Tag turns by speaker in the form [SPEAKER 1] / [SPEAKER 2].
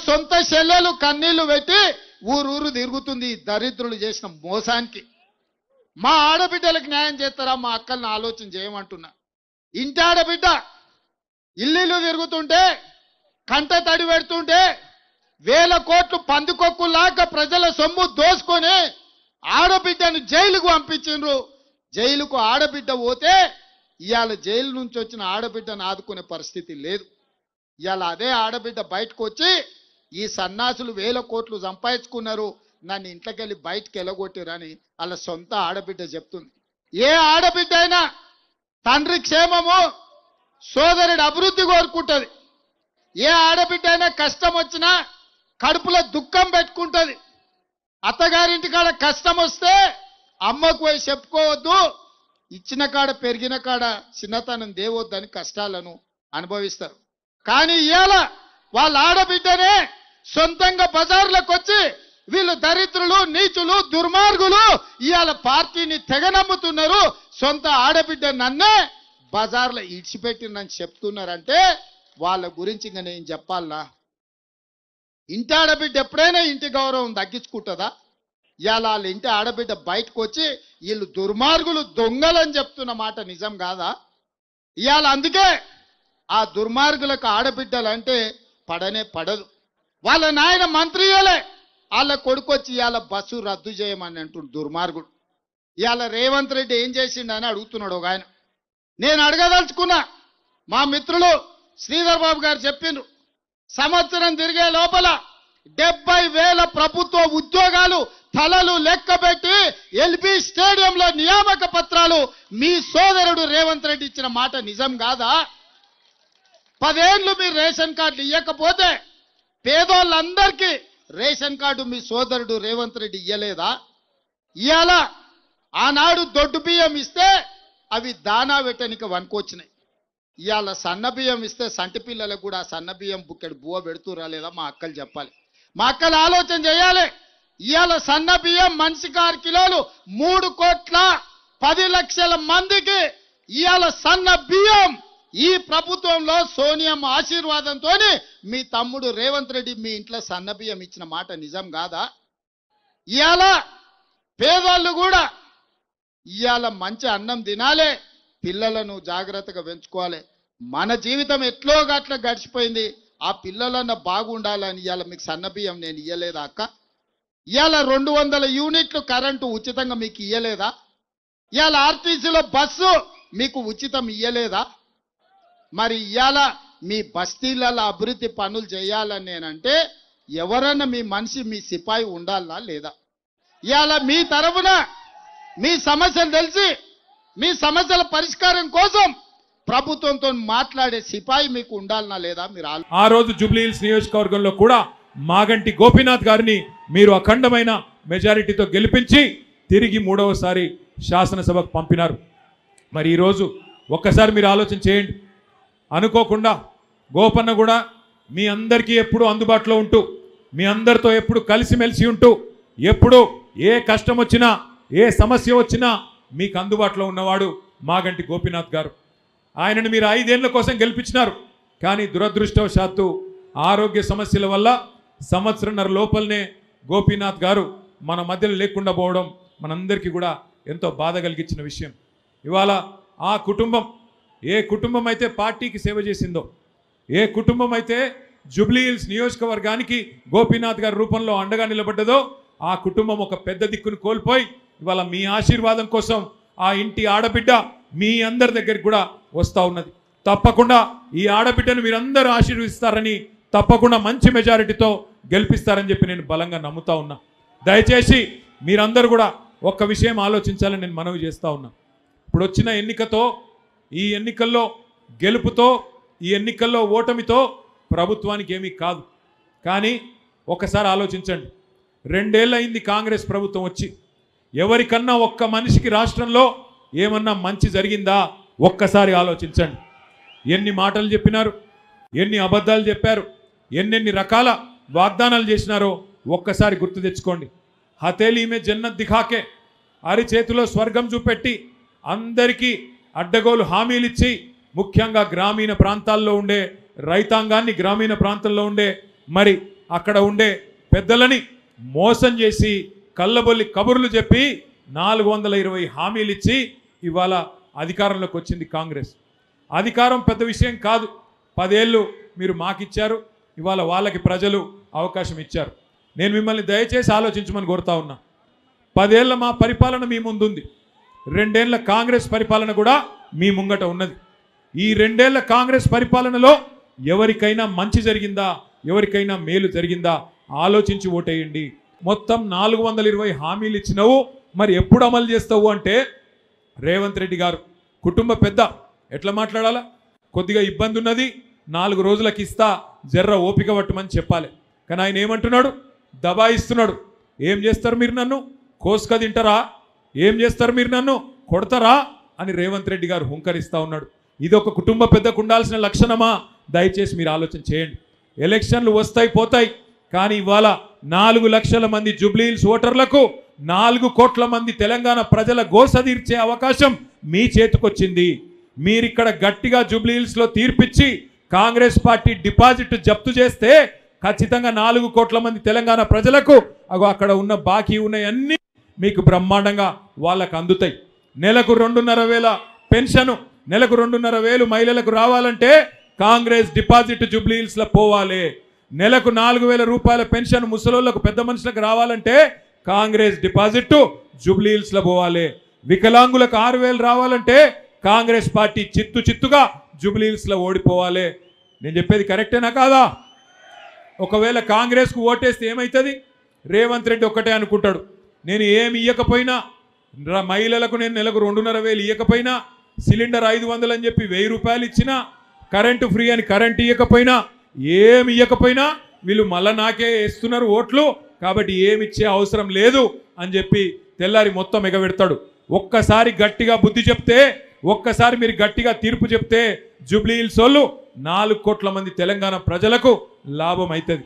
[SPEAKER 1] సొంత చెల్లెలు కన్నీళ్లు పెట్టి ఊరూరు తిరుగుతుంది దరిద్రులు చేసిన మోసానికి. మా ఆడబిడ్డలకు న్యాయం చేస్తారా? మా అక్కల్ని ఆలోచన చేయమంటున్నా. ఇంటి ఆడబిడ్డ ఇల్లు తిరుగుతుంటే కంట తడి పెడుతుంటే వేల కోట్లు పందికొక్కులాగా ప్రజల సొమ్ము దోసుకొని ఆడబిడ్డను జైలుకు పంపించిండ్రు. జైలుకు ఆడబిడ్డ పోతే ఇవాళ జైలు నుంచి వచ్చిన ఆడబిడ్డను ఆదుకునే పరిస్థితి లేదు. ఇవాళ అదే ఆడబిడ్డ బయటకు వచ్చి ఈ సన్నాసులు వేల కోట్లు సంపాదించుకున్నారు, నన్ను ఇంట్లోకెళ్ళి బయటకు వెళ్ళగొట్టిరని వాళ్ళ సొంత ఆడబిడ్డ చెప్తుంది. ఏ ఆడబిడ్డ అయినా తండ్రి క్షేమము సోదరుడి అభివృద్ధి కోరుకుంటుంది. ఏ ఆడబిడ్డ అయినా కష్టం వచ్చినా కడుపులో దుఃఖం పెట్టుకుంటుంది. అత్తగారింటి కాడ కష్టం వస్తే అమ్మకు పోయి చెప్పుకోవద్దు, ఇచ్చిన కాడ పెరిగిన కాడ చిన్నతనం దేవొద్దని కష్టాలను అనుభవిస్తారు. కానీ ఇవాళ వాళ్ళ ఆడబిడ్డనే సొంతంగా బజార్లకు వచ్చి వీళ్ళు దరిద్రులు, నీచులు, దుర్మార్గులు ఇవాళ పార్టీని తెగనమ్ముతున్నారు. సొంత ఆడబిడ్డ నన్నే బజార్లో ఇడిచిపెట్టిందని చెప్తున్నారంటే వాళ్ళ గురించి ఇంకా నేను చెప్పాలనా? ఇంటి ఆడబిడ్డ ఎప్పుడైనా ఇంటి గౌరవం తగ్గించుకుంటుందా? ఇవాళ వాళ్ళ ఇంటి ఆడబిడ్డ బయటకు వచ్చి వీళ్ళు దుర్మార్గులు, దొంగలని చెప్తున్న మాట నిజం కాదా? ఇవాళ అందుకే ఆ దుర్మార్గులకు ఆడబిడ్డలంటే పడనే పడదు. వాళ్ళ నాయన మంత్రియలే వాళ్ళ కొడుకు వచ్చి ఇవాళ బస్సు రద్దు చేయమని అంటుండు దుర్మార్గుడు. ఇవాళ రేవంత్ రెడ్డి ఏం చేసిండని అడుగుతున్నాడు ఒక ఆయన. నేను అడగదలుచుకున్నా. మా మిత్రులు శ్రీధర్ బాబు గారు చెప్పిండ్రు, సంవత్సరం తిరిగే లోపల 70,000 ప్రభుత్వ ఉద్యోగాలు తలలు లెక్కబెట్టి ఎల్బీ స్టేడియంలో నియామక పత్రాలు మీ సోదరుడు రేవంత్ రెడ్డి ఇచ్చిన మాట నిజం కాదా? 10 ఏళ్ళు మీరు రేషన్ కార్డులు ఇవ్వకపోతే పేదోళ్ళందరికీ రేషన్ కార్డు మీ సోదరుడు రేవంత్ రెడ్డి ఇయ్యలేదా? ఇవాళ ఆనాడు దొడ్డు బియ్యం ఇస్తే అవి దానా పెట్టనికి వనుకొచ్చినాయి. ఇవాళ సన్న బియ్యం ఇస్తే సంటి పిల్లలకు కూడా సన్న బియ్యం బుక్కెడు బువ్వ పెడుతురా లేదా? మా అక్కలు చెప్పాలి. మా అక్కలు ఆలోచన చేయాలి. ఇవాళ సన్న బియ్యం మనిషికి 6 కిలోలు 3,10,00,000 మందికి ఇవాళ సన్న బియ్యం ఈ ప్రభుత్వంలో సోనియమ్మ ఆశీర్వాదంతో మీ తమ్ముడు రేవంత్ రెడ్డి మీ ఇంట్లో సన్న బియ్యం ఇచ్చిన మాట నిజం కాదా? ఇవాళ పేదవాళ్ళు కూడా ఇవాళ మంచి అన్నం తినాలి, పిల్లలను జాగ్రత్తగా పెంచుకోవాలి. మన జీవితం ఎట్లో గట్ల గడిచిపోయింది, ఆ పిల్లలన్న బాగుండాలని ఇవాళ మీకు సన్న బియ్యం నేను ఇయ్యలేదా అక్క? ఇవాళ 200 యూనిట్లు కరెంటు ఉచితంగా మీకు ఇయ్యలేదా? ఇవాళ ఆర్టీసీలో బస్సు మీకు ఉచితం ఇయ్యలేదా? మరి ఇవాళ మీ బస్తీలలో అభివృద్ధి పనులు చేయాలని నేనంటే ఎవరన్నా మీ మనిషి మీ సిపాయి ఉండాలా లేదా? ఇవాళ మీ తరఫున మీ సమస్యలు తెలిసి మీ సమస్యల పరిష్కారం కోసం ప్రభుత్వంతో మాట్లాడే సిపాయి మీకు ఉండాలనా లేదా? మీరు
[SPEAKER 2] ఆ రోజు జూబ్లీ హిల్స్ నియోజకవర్గంలో కూడా మాగంటి గోపీనాథ్ గారిని మీరు అఖండమైన మెజారిటీతో గెలిపించి తిరిగి 3వసారి శాసనసభకు పంపినారు. మరి ఈరోజు ఒక్కసారి మీరు ఆలోచన చేయండి. అనుకోకుండా గోపన్న కూడా మీ అందరికీ ఎప్పుడు అందుబాటులో ఉంటూ మీ అందరితో ఎప్పుడు కలిసిమెలిసి ఉంటూ ఎప్పుడు ఏ కష్టం వచ్చినా ఏ సమస్య వచ్చినా మీకు అందుబాటులో ఉన్నవాడు మాగంటి గోపీనాథ్ గారు. ఆయనను మీరు 5 ఏళ్ల కోసం గెలిపించినారు. కానీ దురదృష్టవశాత్తు ఆరోగ్య సమస్యల వల్ల 1.5 సంవత్సరం లోపలనే గోపీనాథ్ గారు మన మధ్యలో లేకుండా పోవడం మనందరికీ కూడా ఎంతో బాధ కలిగించిన విషయం. ఇవాళ ఆ కుటుంబం ఏ కుటుంబం అయితే పార్టీకి సేవ చేసిందో, ఏ కుటుంబం అయితే జూబ్లీ హిల్స్ నియోజకవర్గానికి గోపీనాథ్ గారి రూపంలో అండగా నిలబడ్డదో ఆ కుటుంబం ఒక పెద్ద దిక్కును కోల్పోయి ఇవాళ మీ ఆశీర్వాదం కోసం ఆ ఇంటి ఆడబిడ్డ మీ అందరి దగ్గరికి కూడా వస్తూ ఉన్నది. తప్పకుండా ఈ ఆడబిడ్డను మీరందరూ ఆశీర్వదిస్తారని, తప్పకుండా మంచి మెజారిటీతో గెలిపిస్తారని చెప్పి నేను బలంగా నమ్ముతా ఉన్నా. దయచేసి మీరందరూ కూడా ఒక్క విషయం ఆలోచించాలని నేను మనవి చేస్తూ ఉన్నా. ఇప్పుడు వచ్చిన ఎన్నికతో, ఈ ఎన్నికల్లో గెలుపుతో, ఈ ఎన్నికల్లో ఓటమితో ప్రభుత్వానికి ఏమీ కాదు. కానీ ఒకసారి ఆలోచించండి. 2 ఏళ్ళు అయింది కాంగ్రెస్ ప్రభుత్వం వచ్చి. ఎవరికన్నా ఒక్క మనిషికి రాష్ట్రంలో ఏమన్నా మంచి జరిగిందా? ఒక్కసారి ఆలోచించండి. ఎన్ని మాటలు చెప్పినారు, ఎన్ని అబద్ధాలు చెప్పారు, ఎన్నెన్ని రకాల వాగ్దానాలు చేసినారో ఒక్కసారి గుర్తు తెచ్చుకోండి. హతేలీ మే జన్నత్ దిఖాకే, అరిచేతిలో స్వర్గం చూపెట్టి అందరికీ అడ్డగోలు హామీలు ఇచ్చి, ముఖ్యంగా గ్రామీణ ప్రాంతాల్లో ఉండే రైతాంగాన్ని, గ్రామీణ ప్రాంతాల్లో ఉండే మరి అక్కడ ఉండే పెద్దలని మోసం చేసి కళ్ళబొల్లి కబుర్లు చెప్పి 420 హామీలు ఇచ్చి ఇవాళ అధికారంలోకి వచ్చింది కాంగ్రెస్. అధికారం పెద్ద విషయం కాదు. 10 ఏళ్ళు మీరు మాకిచ్చారు, ఇవాళ వాళ్ళకి ప్రజలు అవకాశం ఇచ్చారు. నేను మిమ్మల్ని దయచేసి ఆలోచించమని కోరుతా ఉన్నా. 10 ఏళ్ల మా పరిపాలన మీ ముందుంది, 2 ఏళ్ల కాంగ్రెస్ పరిపాలన కూడా మీ ముంగట ఉన్నది. ఈ 2 ఏళ్ల కాంగ్రెస్ పరిపాలనలో ఎవరికైనా మంచి జరిగిందా, ఎవరికైనా మేలు జరిగిందా ఆలోచించి ఓటేయండి. మొత్తం 420 హామీలు ఇచ్చినావు, మరి ఎప్పుడు అమలు చేస్తావు అంటే రేవంత్ రెడ్డి గారు కుటుంబ పెద్ద ఎట్లా మాట్లాడాలా, కొద్దిగా ఇబ్బంది ఉన్నది, 4 రోజులకి ఇస్తా, జర్ర ఓపిక పట్టమని చెప్పాలి. కానీ ఆయన ఏమంటున్నాడు, దబాయిస్తున్నాడు. ఏం చేస్తారు మీరు నన్ను, కోసుక తింటారా, ఏం చేస్తారు మీరు నన్ను, కొడతారా అని రేవంత్ రెడ్డి గారు హుంకరిస్తూ ఉన్నాడు. ఇది ఒక కుటుంబ పెద్దకు ఉండాల్సిన లక్షణమా? దయచేసి మీరు ఆలోచన చేయండి. ఎలక్షన్లు వస్తాయి పోతాయి, కానీ ఇవాళ 4 లక్షల మంది జూబ్లీహిల్స్ ఓటర్లకు 4 కోట్ల మంది తెలంగాణ ప్రజల గోస తీర్చే అవకాశం మీ చేతికొచ్చింది. మీరిక్కడ గట్టిగా జూబ్లీహిల్స్లో తీర్పిచ్చి కాంగ్రెస్ పార్టీ డిపాజిట్ జప్తు చేస్తే ఖచ్చితంగా 4 కోట్ల మంది తెలంగాణ ప్రజలకు అక్కడ ఉన్న బాకీ ఉన్నాయన్నీ మీకు బ్రహ్మాండంగా వాళ్ళకు అందుతాయి. నెలకు 2,500 పెన్షను, నెలకు 2,500 మహిళలకు రావాలంటే కాంగ్రెస్ డిపాజిట్ జూబ్లీహిల్స్లో పోవాలి. నెలకు 4,000 రూపాయల పెన్షన్ ముసలోళ్లకు పెద్ద మనుషులకు రావాలంటే కాంగ్రెస్ డిపాజిట్ జూబ్లీహిల్స్లో పోవాలి. వికలాంగులకు 6,000 రావాలంటే కాంగ్రెస్ పార్టీ చిత్తుగా జూబ్లీహిల్స్లో ఓడిపోవాలి. నేను చెప్పేది కరెక్టేనా కాదా? ఒకవేళ కాంగ్రెస్కు ఓటేస్తే ఏమవుతుంది? రేవంత్ రెడ్డి ఒక్కటే అనుకుంటాడు, నేను ఏమి ఇవ్వకపోయినా, మహిళలకు నేను నెలకు 2,500 ఇవ్వకపోయినా, సిలిండర్ 500 అని చెప్పి 1000 రూపాయలు ఇచ్చినా, కరెంటు ఫ్రీ అని కరెంటు ఇవ్వకపోయినా, ఏమి ఇవ్వకపోయినా వీళ్ళు మళ్ళా నాకే వేస్తున్నారు ఓట్లు, కాబట్టి ఏమి ఇచ్చే అవసరం లేదు అని చెప్పి తెల్లారి మొత్తం ఎగబెడతాడు. ఒక్కసారి గట్టిగా బుద్ధి చెప్తే, ఒక్కసారి మీరు గట్టిగా తీర్పు చెప్తే జూబ్లీహిల్స్ వాళ్ళు 4 కోట్ల మంది తెలంగాణ ప్రజలకు లాభం అవుతుంది.